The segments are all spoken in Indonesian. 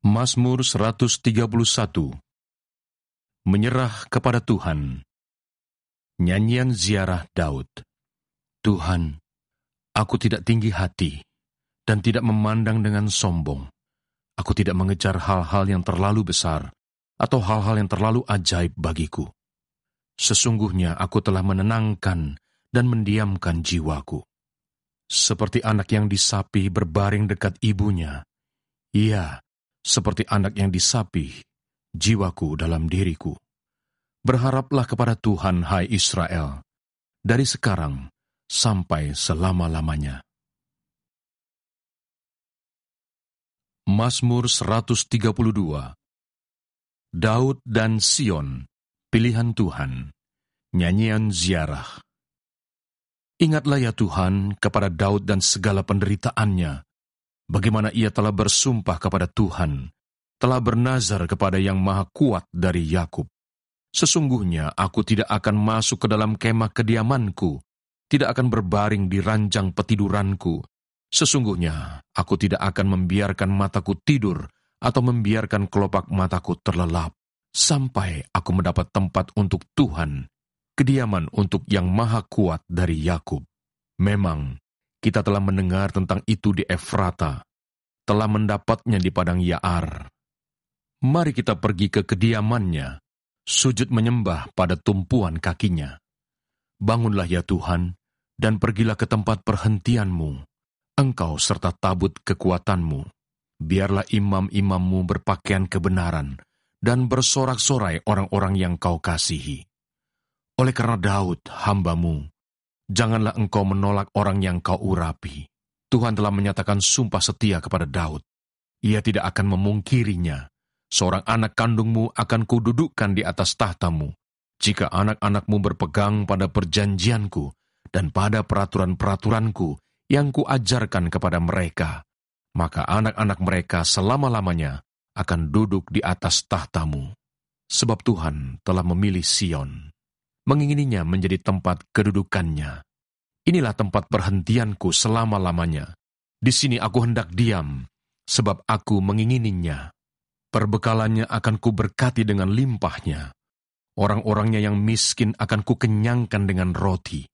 Mazmur 131. Menyerah kepada Tuhan. Nyanyian ziarah Daud. Tuhan, aku tidak tinggi hati dan tidak memandang dengan sombong. Aku tidak mengejar hal-hal yang terlalu besar atau hal-hal yang terlalu ajaib bagiku. Sesungguhnya aku telah menenangkan dan mendiamkan jiwaku. Seperti anak yang disapi berbaring dekat ibunya, iya, seperti anak yang disapih, jiwaku dalam diriku. Berharaplah kepada Tuhan, hai Israel, dari sekarang sampai selama-lamanya. Mazmur 132. Daud dan Sion, pilihan Tuhan. Nyanyian ziarah. Ingatlah ya Tuhan kepada Daud dan segala penderitaannya, bagaimana ia telah bersumpah kepada Tuhan, telah bernazar kepada Yang Maha Kuat dari Yakub. Sesungguhnya aku tidak akan masuk ke dalam kemah kediamanku, tidak akan berbaring di ranjang petiduranku. Sesungguhnya aku tidak akan membiarkan mataku tidur atau membiarkan kelopak mataku terlelap, sampai aku mendapat tempat untuk Tuhan, kediaman untuk Yang Maha Kuat dari Yakub. Memang, kita telah mendengar tentang itu di Efrata, telah mendapatnya di padang Yaar. Mari kita pergi ke kediamannya, sujud menyembah pada tumpuan kakinya. Bangunlah ya Tuhan, dan pergilah ke tempat perhentianmu, engkau serta tabut kekuatanmu. Biarlah imam-imammu berpakaian kebenaran, dan bersorak-sorai orang-orang yang kau kasihi. Oleh karena Daud, hambamu, janganlah engkau menolak orang yang kau urapi. Tuhan telah menyatakan sumpah setia kepada Daud. Ia tidak akan memungkirinya. Seorang anak kandungmu akan kududukkan di atas tahtamu. Jika anak-anakmu berpegang pada perjanjianku dan pada peraturan-peraturanku yang kuajarkan kepada mereka, maka anak-anak mereka selama-lamanya akan duduk di atas tahtamu. Sebab Tuhan telah memilih Sion, mengingininya menjadi tempat kedudukannya. Inilah tempat perhentianku selama-lamanya. Di sini aku hendak diam, sebab aku mengingininya. Perbekalannya akan kuberkati dengan limpahnya. Orang-orangnya yang miskin akan kukenyangkan dengan roti.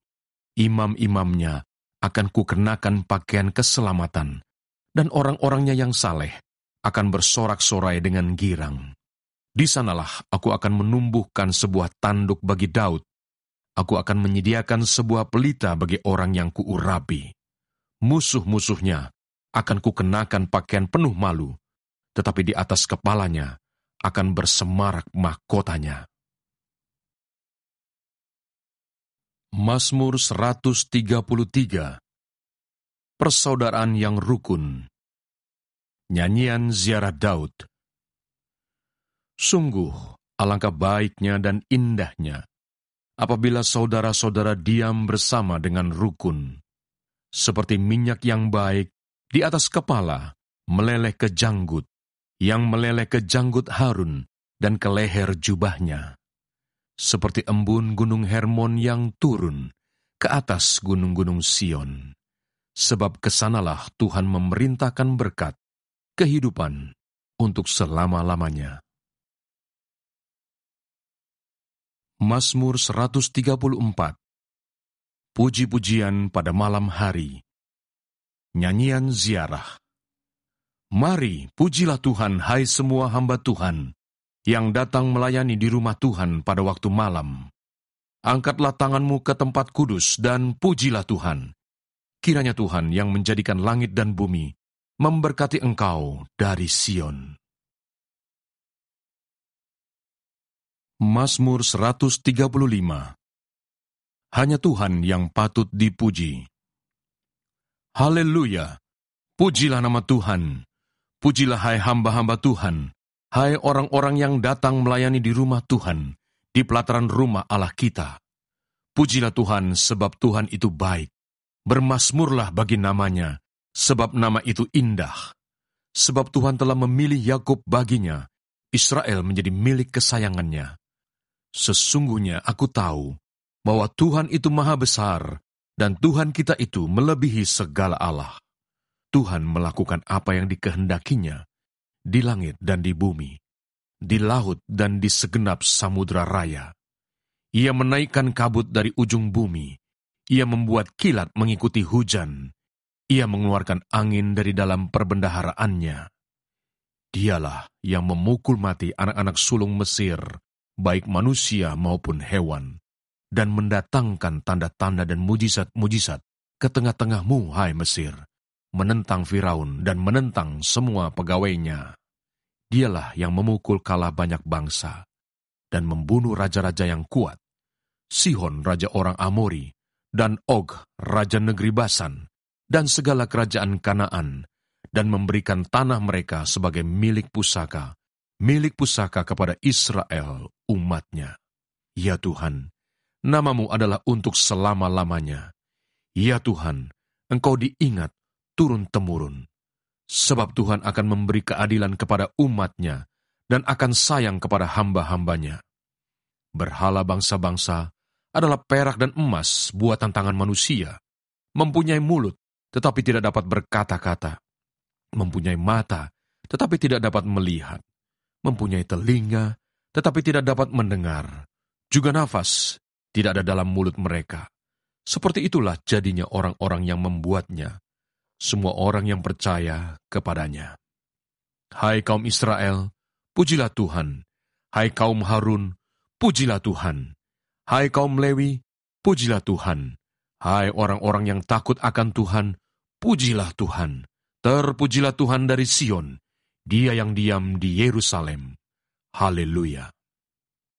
Imam-imamnya akan kukenakan pakaian keselamatan, dan orang-orangnya yang saleh akan bersorak-sorai dengan girang. Di sanalah aku akan menumbuhkan sebuah tanduk bagi Daud. Aku akan menyediakan sebuah pelita bagi orang yang kuurapi. Musuh-musuhnya akan kukenakan pakaian penuh malu, tetapi di atas kepalanya akan bersemarak mahkotanya. Mazmur 133. Persaudaraan yang rukun. Nyanyian ziarah Daud. Sungguh, alangkah baiknya dan indahnya apabila saudara-saudara diam bersama dengan rukun. Seperti minyak yang baik di atas kepala, meleleh ke janggut, yang meleleh ke janggut Harun dan ke leher jubahnya. Seperti embun gunung Hermon yang turun ke atas gunung-gunung Sion. Sebab kesanalah Tuhan memerintahkan berkat, kehidupan untuk selama-lamanya. Mazmur 134. Puji-pujian pada malam hari. Nyanyian ziarah. Mari, pujilah Tuhan, hai semua hamba Tuhan, yang datang melayani di rumah Tuhan pada waktu malam. Angkatlah tanganmu ke tempat kudus dan pujilah Tuhan. Kiranya Tuhan yang menjadikan langit dan bumi memberkati engkau dari Sion. Mazmur 135. Hanya Tuhan yang patut dipuji. Haleluya! Pujilah nama Tuhan. Pujilah hai hamba-hamba Tuhan, hai orang-orang yang datang melayani di rumah Tuhan, di pelataran rumah Allah kita. Pujilah Tuhan sebab Tuhan itu baik. Bermazmurlah bagi namanya, sebab nama itu indah. Sebab Tuhan telah memilih Yakub baginya, Israel menjadi milik kesayangannya. Sesungguhnya aku tahu bahwa Tuhan itu maha besar, dan Tuhan kita itu melebihi segala Allah. Tuhan melakukan apa yang dikehendakinya. di langit dan di bumi, di laut dan di segenap samudra raya. Ia menaikkan kabut dari ujung bumi, ia membuat kilat mengikuti hujan, ia mengeluarkan angin dari dalam perbendaharaannya. Dialah yang memukul mati anak-anak sulung Mesir, baik manusia maupun hewan, dan mendatangkan tanda-tanda dan mujizat-mujizat ke tengah-tengahmu, hai Mesir, menentang Firaun dan menentang semua pegawainya. Dialah yang memukul kalah banyak bangsa dan membunuh raja-raja yang kuat, Sihon raja orang Amori, dan Og raja negeri Basan, dan segala kerajaan Kanaan, dan memberikan tanah mereka sebagai milik pusaka kepada Israel, umatnya. Ya Tuhan, namamu adalah untuk selama-lamanya. Ya Tuhan, Engkau diingat turun-temurun. Sebab Tuhan akan memberi keadilan kepada umatnya dan akan sayang kepada hamba-hambanya. Berhala bangsa-bangsa adalah perak dan emas buatan tangan manusia, mempunyai mulut tetapi tidak dapat berkata-kata, mempunyai mata tetapi tidak dapat melihat, mempunyai telinga tetapi tidak dapat mendengar, juga nafas tidak ada dalam mulut mereka. Seperti itulah jadinya orang-orang yang membuatnya, semua orang yang percaya kepadanya. Hai kaum Israel, pujilah Tuhan. Hai kaum Harun, pujilah Tuhan. Hai kaum Lewi, pujilah Tuhan. Hai orang-orang yang takut akan Tuhan, pujilah Tuhan. Terpujilah Tuhan dari Sion, Dia yang diam di Yerusalem. Haleluya.